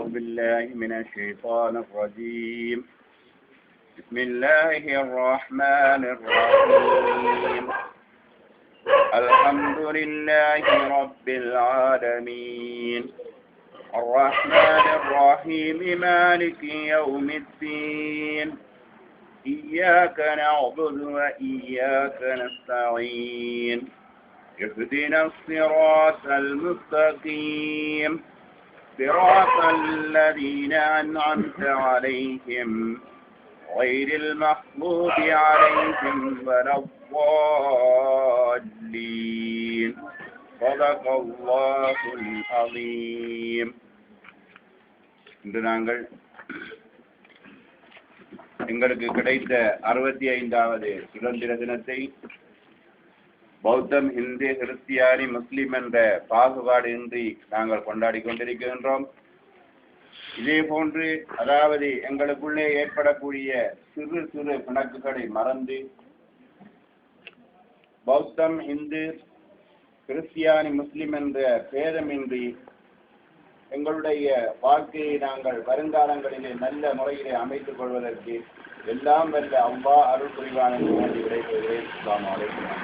أعوذ بالله من الشيطان الرجيم بسم الله الرحمن الرحيم الحمد لله رب العالمين الرحمن الرحيم مالك يوم الدين إياك نعبد وإياك نستعين اهدنا الصراط المستقيم صراط الذين أنعمت عليهم غير المغضوب عليهم ولا الضالين صدق الله العظيم. இன்று நாங்கள் எங்களுக்கு கிடைத்த 65வது சுதந்திர தினத்தை பௌத்தம், இந்து, கிறிஸ்தியானி, முஸ்லிம் என்ற பாகுபாடு இன்றி நாங்கள் கொண்டாடி கொண்டிருக்கின்றோம். இதே போன்று அதாவது எங்களுக்குள்ளே ஏற்படக்கூடிய சிறு சிறு பிணக்குகளை மறந்து பௌத்தம், இந்து, கிறிஸ்தியானி, முஸ்லிம் என்ற பேதமின்றி எங்களுடைய வாழ்க்கையை நாங்கள் வருங்காலங்களிலே நல்ல முறையிலே அமைத்துக் கொள்வதற்கு எல்லாம் வல்ல அல்லாஹ் அருள் புரிவான் என்று விடைபெறுகிறேன். அஸ்ஸலாமு அலைக்கும்.